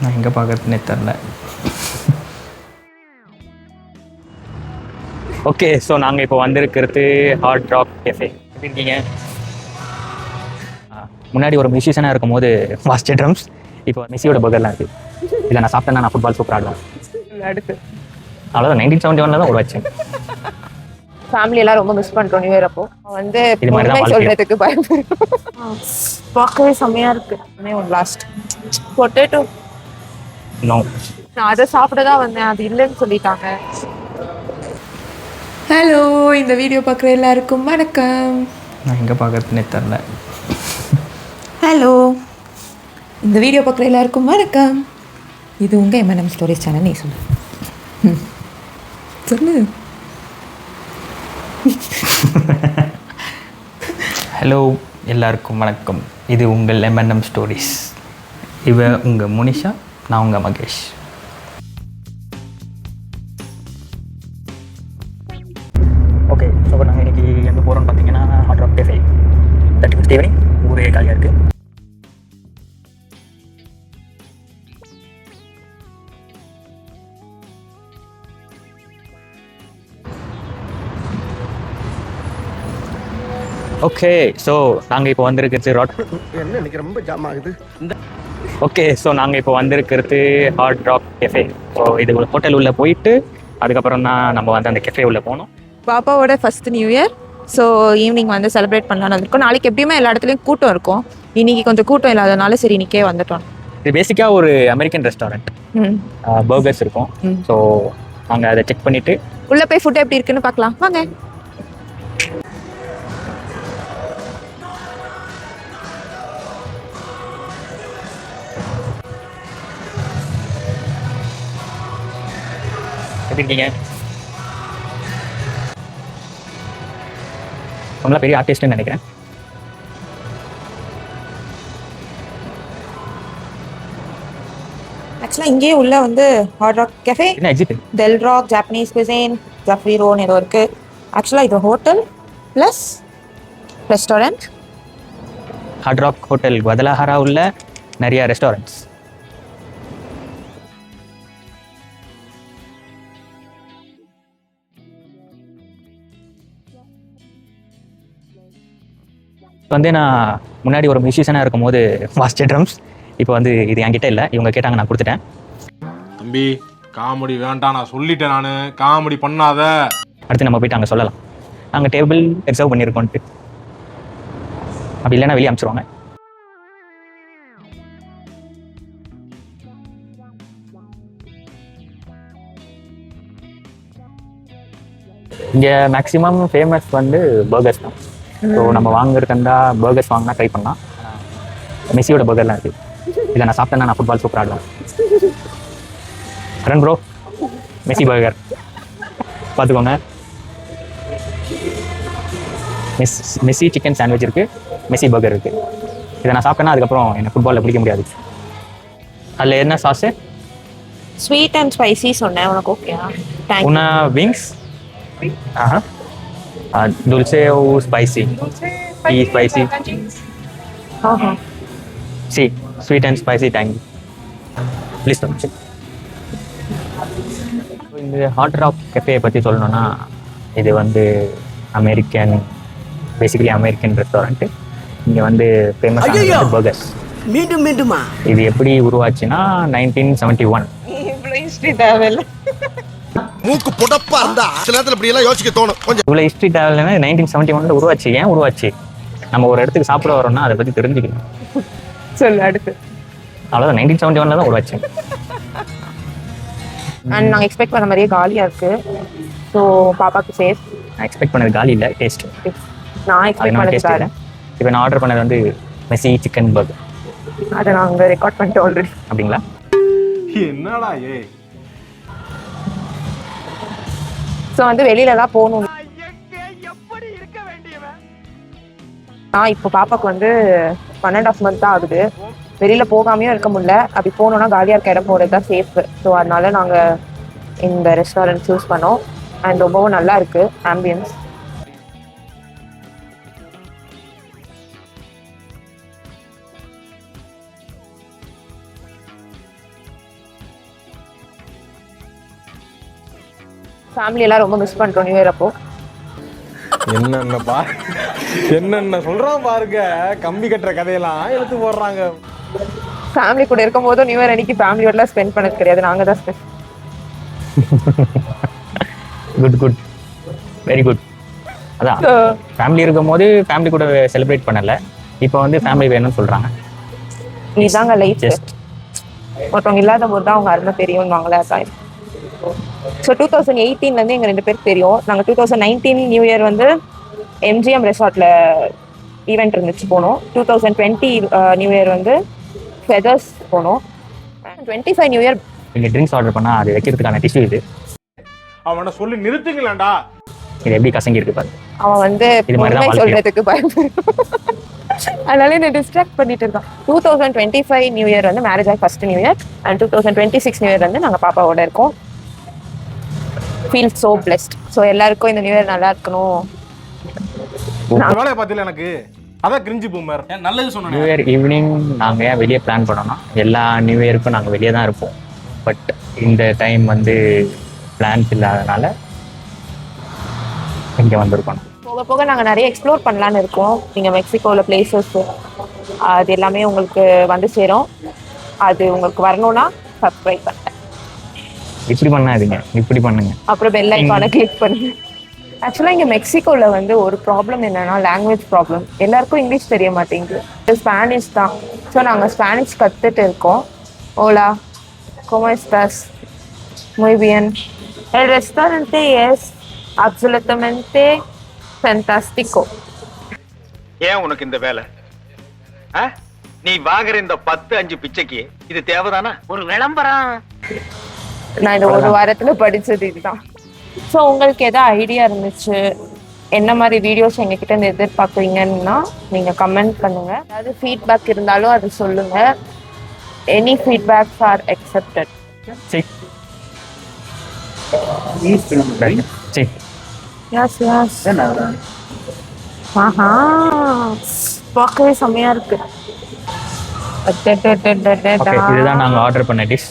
நான் எங்கே பார்க்கறதுனே தெரில. ஓகே, ஸோ நாங்கள் இப்போ வந்திருக்கிறது ஹார்ட் ராக் கேஃபே. எப்படி இருக்கீங்க? முன்னாடி ஒரு மியூசிஷியனாக இருக்கும் போது வாசிச்ச ட்ரம்ஸ், இப்போ மெஸ்ஸியோட பர்கர்லாம் இருக்குது. இல்லை நான் சாப்பிட்டேன்னா நான் ஃபுட்பால் சூப்பர் ஆடுவேன். அடுத்து அவ்வளோதான் 1971 தான் உருவாச்சு. ஃபேமிலி எல்லாம் ரொம்ப மிஸ் பண்றோம் நியூ இயர் அப்போ. வந்து இது மாதிரி தான் உண்மை வாழ்க்கை. சொல்றதுக்கு பயப்படுறோம். பார்க்கவே செம்மையா இருக்கு. ஒன் லாஸ்ட் பொட்டேட்டோ நோ, நான் அதை சாப்பிட தான் வந்தேன், அது இல்லைன்னு சொல்லிட்டாங்க. ஹலோ, இந்த வீடியோ பார்க்குற எல்லாருக்கும் வணக்கம். நான் எங்கே பார்க்கறதுனே தெரில. ஹலோ, இந்த வீடியோ பார்க்குற எல்லாருக்கும் வணக்கம். இது உங்கள் எம்என்எம் ஸ்டோரிஸ் சேனல். நீ சொல்லு. சொல்லு. ஹலோ, எல்லாருக்கும் வணக்கம். இது உங்கள் எம்என்எம் ஸ்டோரிஸ். இவன் உங்கள் முனிஷா, நான் உங்கள் மகேஷ். ஓகே, ஸோ நாங்கள் இன்றைக்கி எங்கே போகிறோம்னு பார்த்தீங்கன்னா heart Rock cafe. 31st evening, ஊரே காலியாக இருக்குது. ஓகே, ஸோ நாங்கள் இப்போ வந்திருக்கிறது என்ன இன்னைக்கு ரொம்ப ஜாம் ஆகுது. Heart Rock cafe. ஸோ இது ஒரு ஹோட்டல் உள்ளே போயிட்டு அதுக்கப்புறம் தான் நம்ம வந்து அந்த கெஃபே உள்ளே போனோம். பாப்பாவோட first new year, so evening வந்து செலிப்ரேட் பண்ணலாம்னு இருக்கோம். நாளைக்கு எப்படியுமே எல்லா இடத்துலையும் கூட்டம் இருக்கும், இன்னைக்கு கொஞ்சம் கூட்டம் இல்லாதனால சரி இன்னைக்கே வந்துட்டோம். இது பேசிக்காக ஒரு அமெரிக்கன் ரெஸ்டாரண்ட். பர்கர்ஸ் இருக்கும். ஸோ நாங்கள் அதை செக் பண்ணிவிட்டு உள்ள போய் ஃபுட் எப்படி இருக்குன்னு பார்க்கலாம் வாங்க. எப்படி இருக்கீங்க? ரொம்ப பெரிய ஆர்டிஸ்ட்னு நினைக்கிறேன். ஆக்சுவலாக இங்கேயே உள்ள வந்து ஹார்ட் ராக் கேஃபே, என்ன எக்ஸிட்? டெல் ராக், ஜாப்பனீஸ் குசைன், ஜஃப்ரிரோன்னு ஏதோ இருக்குது. ஆக்சுவலாக இது hotel plus restaurant. Hard Rock Hotel Guadalajara உள்ள நிறைய ரெஸ்டாரண்ட்ஸ். வந்து நான் முன்னாடி ஒரு மியூசிஷியனாக இருக்கும் போது வாசிச்ச ட்ரம்ஸ், இப்போ வந்து இது என்கிட்ட இல்லை, இவங்க கேட்டாங்க, நான் கொடுத்துட்டேன். தம்பி காமெடி வேண்டாம், நான் சொல்லிட்டேன், நான் காமெடி பண்ணாத. அடுத்து நம்ம போயிட்டு அங்கே சொல்லலாம் நாங்கள் டேபிள் ரிசர்வ் பண்ணியிருக்கோன்ட்டு. அப்படி இல்லைன்னா வெளியே அனுப்பிச்சிருவாங்க. இங்கே மேக்ஸிமம் ஃபேமஸ் வந்து பர்கர்ஸ் தான். ஸோ நம்ம வாங்குறதுக்கா பர்கர்ஸ் வாங்கினா ட்ரை பண்ணலாம். மெஸ்ஸியோட பர்கர்லாம் இருக்குது. இதை நான் சாப்பிட்டேன்னா நான் ஃபுட்பால் சூப்பர் ஆடுவேன். கரண் ப்ரோ, மெஸ்ஸி பர்கர் பார்த்துக்கோங்க. மெஸ்ஸி சிக்கன் சாண்ட்விச் இருக்குது, மெஸ்ஸி பர்கர் இருக்குது. இதை நான் சாப்பிட்டேன்னா அதுக்கப்புறம் எனக்கு ஃபுட்பாலில் பிடிக்க முடியாது. அதில் என்ன சாஸு? ஸ்வீட் அண்ட் ஸ்பைசி சொன்னேன், உனக்கு ஓகேயா? una wings, ajá, dulce o spicy, y spicy, sí, sweet and spicy tangy. Please don't check. இந்த ஹார்ட் ராக் கெஃபே பற்றி சொல்லணும்னா இது வந்து பேசிக்கலி அமெரிக்கன் ரெஸ்டாரண்ட்டு. இங்கே வந்து ஃபேமஸான பர்கர்ஸ். மீண்டும் மீண்டுமா இது எப்படி உருவாச்சுன்னா 1971. இவ்வளோ ஹிஸ்ட்ரி தேவையில்லை. மூக்கு புடப்பா இருந்தா சில நேரத்துல இப்படி எல்லாம் யோசிக்க தோணும். கொஞ்சம் இவ்வளோ ஹிஸ்ட்ரி தேவையில்லைன்னா 1971 உருவாச்சு. ஏன் உருவாச்சு? நம்ம ஒரு இடத்துக்கு சாப்பிட வரோம்னா அதை பற்றி தெரிஞ்சுக்கணும். சொல்லு அடுத்து. அவ்வளோதான் 1971 தான் உருவாச்சு. அண்ட் நாங்கள் எக்ஸ்பெக்ட் பண்ண மாதிரியே காலியாக இருக்குது. ஸோ பாப்பாவுக்கு சேஃப். நான் எக்ஸ்பெக்ட் பண்ணது காலி இல்லை, டேஸ்ட். நான் எக்ஸ்பெக்ட் பண்ணது டேஸ்ட் இல்லை. இப்போ நான் ஆர்டர் பண்ணது வந்து மெஸ்ஸி சிக்கன் பர்கர். அதை நாங்கள் ரெக்கார்ட் பண்ணிட்டு ஆல்ரெடி. அப்படிங்களா? என்னடா ஏய், ஸோ வந்து வெளியிலலாம் போகணும். இப்போ பாப்பாவுக்கு வந்து 12.5 month தான் ஆகுது. வெளியில் போகாமையும் இருக்க முடியல. அப்படி போகணுன்னா காலியாக இருக்க இடம் போகிறது தான் சேஃபு. ஸோ அதனால நாங்கள் இந்த ரெஸ்டாரண்ட் சூஸ் பண்ணோம். அண்ட் ரொம்பவும் நல்லா இருக்குது ஆம்பியன்ஸ். ஃபேமிலி எல்லாம் ரொம்ப மிஸ் பண்றோம் நியூ இயர் அப்போ. என்னென்ன சொல்றான் பாருங்க, கம்பி கட்டுற கதையெல்லாம் எடுத்து போடுறாங்க. ஃபேமிலி கூட இருக்கும் போதும் நியூ இயர் அன்னைக்கு ஃபேமிலியோடலாம் ஸ்பெண்ட் பண்ணது கிடையாது, நாங்க தான் ஸ்பெண்ட். Good very good. அதான் ஃபேமிலி இருக்கும் போது ஃபேமிலி கூட செலிப்ரேட் பண்ணல, இப்போ வந்து ஃபேமிலி வேணும்னு சொல்றாங்க. இதுதாங்க லைஃப். ஒருத்தவங்க இல்லாத போது தான் அவங்க அருமை தெரியும் வாங்களே. ஸோ 2018 எங்கள் 2 பேருக்கு தெரியும். நாங்கள் 2019 நியூ இயர் வந்து எம்ஜிஎம் ரெசார்ட்ல ஈவெண்ட் இருந்துச்சு, போனோம். 2020 நியூ இயர் வந்து ஃபெதர்ஸ் போனோம். 25 நியூ இயர் நீங்கள் ட்ரிங்க்ஸ் ஆர்டர் பண்ணால் அது வைக்கிறதுக்கான டிஷ்யூ இது. அவனை சொல்லி நிறுத்துங்களேன்டா. இது எப்படி கசங்கி இருக்கு பாரு. அவன் வந்து உண்மை சொல்றதுக்கு பயப்படுறான், அதனால என்ன டிஸ்ட்ராக்ட் பண்ணிட்டு இருக்கான். 2025 நியூ இயர் வந்து மேரேஜ் ஆகி first new year, and 2026 new year வந்து நாங்கள் பாப்பாவோட இருக்கோம். Feel so blessed. ஸோ எல்லாருக்கும் இந்த நியூ இயர் நல்லா இருக்கணும். வேலையை பார்த்துல எனக்கு அதான் கிரிஞ்சி பூமர் நல்லது சொன்னேன். நியூ இயர் ஈவினிங் நாங்கள் ஏன் வெளியே பிளான் பண்ணோம்னா, எல்லா நியூ இயருக்கும் நாங்கள் வெளியே தான் இருப்போம். பட் இந்த டைம் வந்து பிளான்ஸ் இல்லாதனால இங்கே வந்திருக்கோம். போக போக நாங்கள் நிறைய எக்ஸ்ப்ளோர் பண்ணலான்னு இருக்கோம். நீங்கள் மெக்சிகோவில் பிளேசஸ் அது எல்லாமே உங்களுக்கு வந்து சேரும். அது உங்களுக்கு வரணும்னா சப்ஸ்கிரைப் பண்ணுங்க. இப்படி பண்ணாதீங்க, இப்படி பண்ணுங்க. அப்புறம் பெல் ஐகானை கிளிக் பண்ணுங்க. ஆக்சுவலாக இங்கே மெக்சிகோவில் வந்து ஒரு ப்ராப்ளம் என்னன்னா லாங்குவேஜ் ப்ராப்ளம். எல்லாருக்கும் இங்கிலீஷ் தெரிய மாட்டேங்குது, ஸ்பானிஷ் தான். ஸோ நாங்கள் ஸ்பானிஷ் கற்றுட்டு இருக்கோம். Ola, ¿cómo estás? Muy bien. El restaurante es absolutamente fantástico. ஏன் உனக்கு இந்த வேலை? நீ வாங்குற இந்த 10-5 பிச்சைக்கு இது தேவைதானா? ஒரு விளம்பரம். நான் இந்த ஒரு வாரத்துல படிச்சது இதுதான். ஸோ உங்களுக்கு எதாவது ஐடியா இருந்துச்சு, என்ன மாதிரி வீடியோஸ் எங்ககிட்ட இருந்து எதிர்பார்க்குறீங்கன்னா நீங்கள் கமெண்ட் பண்ணுங்க. அதாவது ஃபீட்பேக் இருந்தாலும் அது சொல்லுங்க. Any feedbacks are accepted. Yes yes. ஆஹா, பார்க்கவே செம்மையா இருக்கு. இதுதான் நாங்கள் ஆர்டர் பண்ண டிஷ்.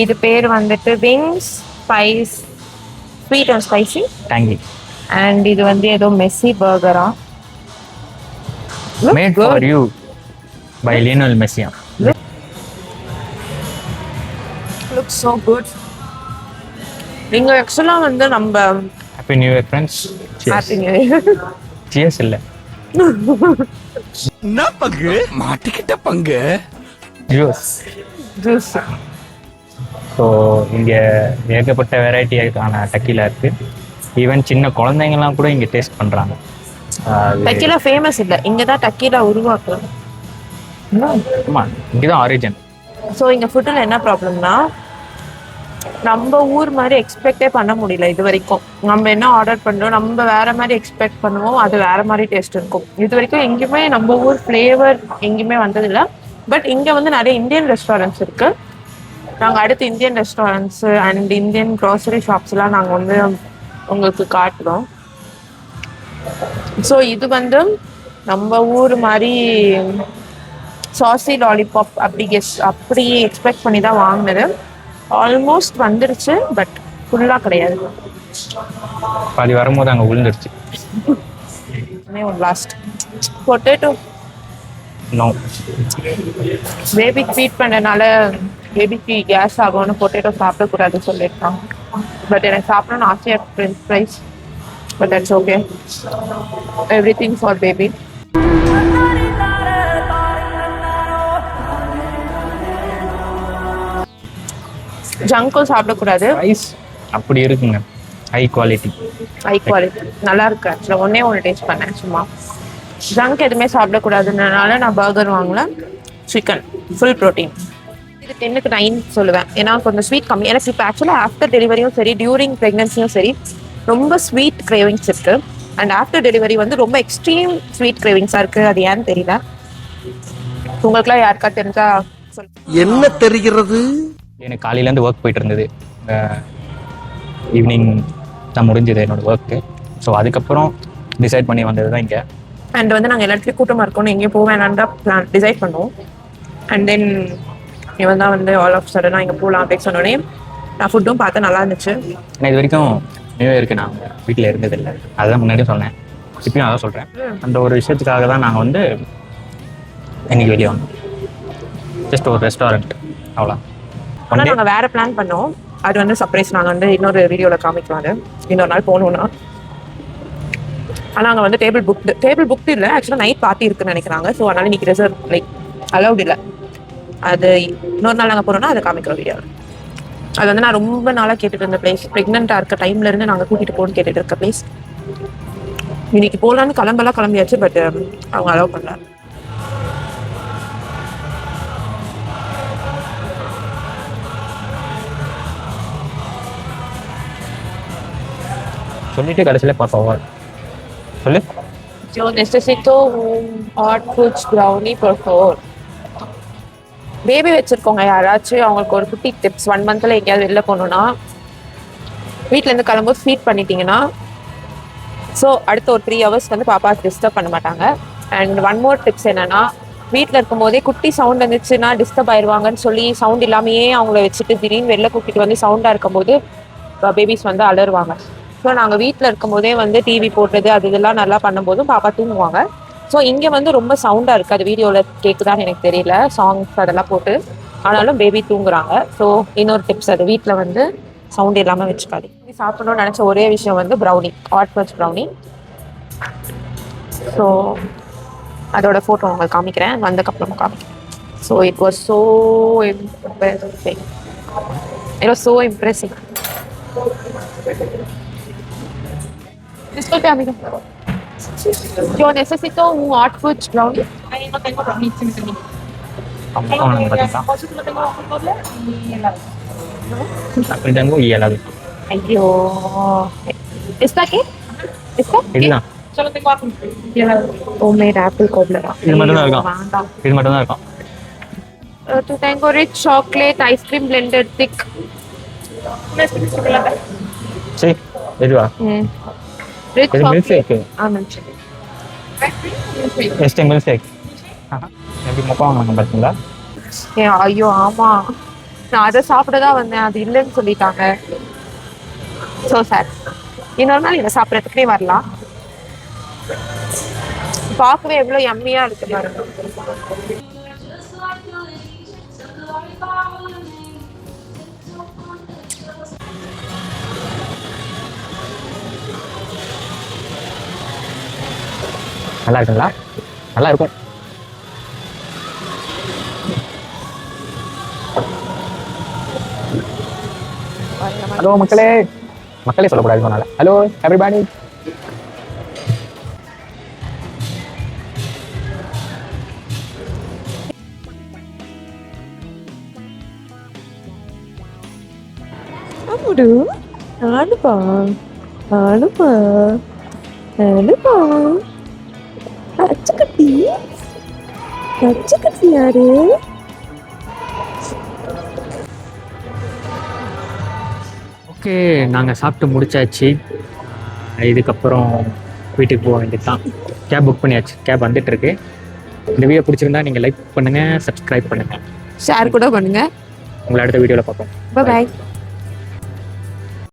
இது பேர் வந்துட்டு wings spice sweet and spicy tangy. And இது வந்து ஏதோ மெஸ்ஸி பர்கரா, made for you by Lionel Messi. Looks so good. நீங்க ஆக்சுவலா வந்து நம்ம happy new year friends. Happy new year. Cheers இல்ல, என்ன பங்கு மாட்டிக்கிட்ட பங்கு ஜூஸ். ஜூஸ். ஸோ இங்கே ஏகப்பட்ட வெரைட்டியான டக்கீலா இருக்கு. ஈவன் சின்ன குழந்தைங்கலாம் கூட இங்கே டேஸ்ட் பண்ணுறாங்க. டக்கீலா ஃபேமஸ் இல்லை, இங்கே தான் டக்கீலா உருவாக்குறோம். ஆமாம், இங்கே தான் ஆரிஜின். ஸோ இங்கே ஃபுட்டில் என்ன ப்ராப்ளம்னா, நம்ம ஊர் மாதிரி எக்ஸ்பெக்டே பண்ண முடியல இது வரைக்கும். நம்ம என்ன ஆர்டர் பண்ணுறோம், நம்ம வேற மாதிரி எக்ஸ்பெக்ட் பண்ணுவோம், அது வேற மாதிரி டேஸ்ட் இருக்கும். இது வரைக்கும் எங்கேயுமே நம்ம ஊர் ஃப்ளேவர் எங்கேயுமே வந்ததில்லை. பட் இங்கே வந்து நிறைய இந்தியன் ரெஸ்டாரண்ட்ஸ் இருக்கு. நாங்கள் அடுத்து Indian restaurants and Indian grocery ஷாப்ஸ்லாம் நாங்கள் வந்து உங்களுக்கு காட்டுறோம். ஸோ இது வந்து நம்ம ஊர் மாதிரி சாசி லாலிபாப் அப்படி எக்ஸ்பெக்ட் பண்ணி தான் வாங்கினது. ஆல்மோஸ்ட் வந்துருச்சு, பட் ஃபுல்லாக கிடையாது. பாதி வரும்போது அங்கே விழுந்துருச்சு. One last potato. நோ, பேபிக்கு ஃபீட் பண்ணனால பேபிக்கு கேஸ் ஆகும்னு பொட்டேட்டோ சாப்பிடக்கூடாதுன்னு சொல்லியிருக்காங்க. பட் எனக்கு சாப்பிடணும்னு ஆசையாக இருக்கு French fries. But that's okay, everything for baby. ஜங்கும் சாப்பிடக்கூடாது. ரைஸ் அப்படி இருக்குங்க, ஹை குவாலிட்டி. ஹை குவாலிட்டி நல்லா இருக்கு. ஆக்சுவலாக ஒன்று டேஸ்ட் பண்ணேன் சும்மா. ஜங்க் எதுவுமே சாப்பிடக்கூடாதுனால நான் பர்கர் வாங்கல. Chicken full protein. இது 10க்கு 9 சொல்லுவேன். ஏன்னா கொஞ்சம் ஸ்வீட் கம்மி. எனக்கு இப்போ ஆக்சுவலாக ஆஃப்டர் டெலிவரியும் சரி டியூரிங் ப்ரெக்னன்சியும் சரி ரொம்ப ஸ்வீட் கிரேவிங்ஸ் இருக்கு. அண்ட் ஆஃப்டர் டெலிவரி வந்து ரொம்ப எக்ஸ்ட்ரீம் ஸ்வீட் கிரேவிங்ஸாக இருக்குது. அது ஏன்னு தெரியல. உங்களுக்குலாம் யாருக்கா தெரிஞ்சா என்ன தெரிகிறது? எனக்கு காலையிலேருந்து ஒர்க் போயிட்டு இருந்தது. ஈவினிங் தான் முடிஞ்சது என்னோடய ஒர்க்கு. ஸோ அதுக்கப்புறம் டிசைட் பண்ணி வந்தது தான் இங்கே. அண்ட் வந்து நாங்கள் எல்லா இடத்துலையும் கூட்டமாக இருக்கணும், எங்கேயும் போக வேணான்னு தான் பிளான் டிசைட் பண்ணுவோம். அண்ட் தென் இவன் தான் வந்து ஆல் ஆஃப் சடனாக இங்கே போகலாம் அப்படின்னு சொன்னோடனே நான் ஃபுட்டும் பார்த்தேன், நல்லா இருந்துச்சு. ஏன்னா இது வரைக்கும் நியூ இயருக்கு நான் வீட்டில் இருந்ததில்லை, அதுதான் முன்னாடியே சொன்னேன், இப்பயும் அதான் சொல்கிறேன். அந்த ஒரு விஷயத்துக்காக தான் நாங்கள் வந்து இன்னைக்கு வெளியே வந்தோம். ஜஸ்ட் ஒரு ரெஸ்டாரண்ட் அவ்வளோ. ஆனால் நாங்கள் வேறு பிளான் பண்ணோம், அது வந்து சர்ப்ரைஸ். நாங்கள் வந்து இன்னொரு வீடியோவில் காமிக்கலாம், இன்னொரு நாள் போகணுன்னா. ஆனால் அங்கே வந்து டேபிள் புக்டு இல்லை, ஆக்சுவலாக நைட் பார்ட்டி இருக்குன்னு நினைக்கிறாங்க. ஸோ அதனால் இன்னைக்கு ரிசர்வ் லைக் அலௌட் இல்லை. அது இன்னொரு நாள் நாங்கள் போனோம்னா அதை காமிக்கிறோம் வீடியோ. அது வந்து நான் ரொம்ப நாளாக கேட்டுட்டு இருந்த பிளேஸ், ப்ரெக்னெண்ட்டாக இருக்க டைம்லேருந்து நாங்கள் கூட்டிகிட்டு போகணும்னு கேட்டுட்டு இருக்க பிளேஸ். இன்னைக்கு போகலான்னு கிளம்பியாச்சு, பட் அவங்க அலோவ் பண்ணல. சொல்லிட்டு கடைசியில் பார்த்தோம். சொல்லு. Yo necesito un hot fudge brownie por favor. Baby வச்சிருக்கோங்க யாராச்சும், அவங்களுக்கு ஒரு குட்டி டிப்ஸ். 1 மந்த்ல எங்கேயாவது வெளில போகணுன்னா வீட்டிலேருந்து கிளம்பும்போது ஃபீட் பண்ணிட்டீங்கன்னா ஸோ அடுத்த ஒரு 3 hours வந்து பாப்பா டிஸ்டர்ப் பண்ண மாட்டாங்க. அண்ட் 1 more டிப்ஸ் என்னன்னா, வீட்டில் இருக்கும்போதே குட்டி சவுண்ட் இருந்துச்சுன்னா டிஸ்டர்ப் ஆயிடுவாங்கன்னு சொல்லி சவுண்ட் இல்லாமையே அவங்கள வச்சுட்டு திடீர்னு வெளில கூட்டிகிட்டு வந்து சவுண்டாக இருக்கும்போது பேபிஸ் வந்து அலறுவாங்க. ஸோ நாங்கள் வீட்டில் இருக்கும்போதே வந்து டிவி போடுறது அது இதெல்லாம் நல்லா பண்ணும்போதும் பாப்பா தூங்குவாங்க. ஸோ இங்கே வந்து ரொம்ப சவுண்டாக இருக்குது, அது வீடியோவில் கேட்குதான்னு எனக்கு தெரியல, சாங்ஸ் அதெல்லாம் போட்டு, ஆனாலும் பேபி தூங்குறாங்க. ஸோ இன்னொரு டிப்ஸ், அது வீட்டில் வந்து சவுண்ட் இல்லாமல் வச்சுக்காது. சாப்பிடணும்னு நினச்ச ஒரே விஷயம் வந்து brownie, hot fudge brownie. So அதோட ஃபோட்டோ உங்களுக்கு காமிக்கிறேன், வந்ததுக்கப்புறமா காமிக்கிறேன். So it was so impressing. Disculpe, amigo. Yo necesito un hot fudge brownie. Ahí no tengo brownie, sí me termino. tengo y helado. Ayyo. ¿Está qué? ¿Está qué? இதுதான். Solo tengo apple y helado. Homemade apple cobbler. இது மட்டும் தான் இருக்கும். இது மட்டும் தான் இருக்கும். Tu tengo rich chocolate ice cream blended thick. Una especie de chocolate. சரி, எதுவா? Rich இது milk chocolate. Shake. milk shake. Ice cream or milkshake? எஸ்டே மில்க் ஷேக். எப்படி மொக்கம் வாங்க பார்த்தீங்களா? ஐயோ ஆமா, நான் அதை சாப்பிட தான் வந்தேன், அது இல்லைன்னு சொல்லிட்டாங்க. ஸோ சார், இன்னொரு நாள் இதை சாப்பிட்றதுக்கே வரலாம். பார்க்கவே எவ்வளோ யம்மியா இருக்கு பாருங்க. நல்லா இருக்குங்களா? நல்லா இருக்கும். ஹலோ மக்களே, மக்களே சொல்லக்கூடாது சொன்னால. Hello everybody. அம்முடு ஆடுப்பா ஆடுப்பா ஆடுப்பா. அச்சுக்கட்டி யாரு? ஓகே, நாங்கள் சாப்பிட்டு முடிச்சாச்சு. இதுக்கப்புறம் வீட்டுக்கு போக வேண்டியது தான். கேப் புக் பண்ணியாச்சு, கேப் வந்துட்டுருக்கு. இந்த வீடியோ பிடிச்சிருந்தா நீங்கள் லைக் பண்ணுங்கள், சப்ஸ்கிரைப் பண்ணுங்கள், ஷேர் கூட பண்ணுங்க. உங்களை அடுத்த வீடியோவில் பார்ப்போம். பாய்.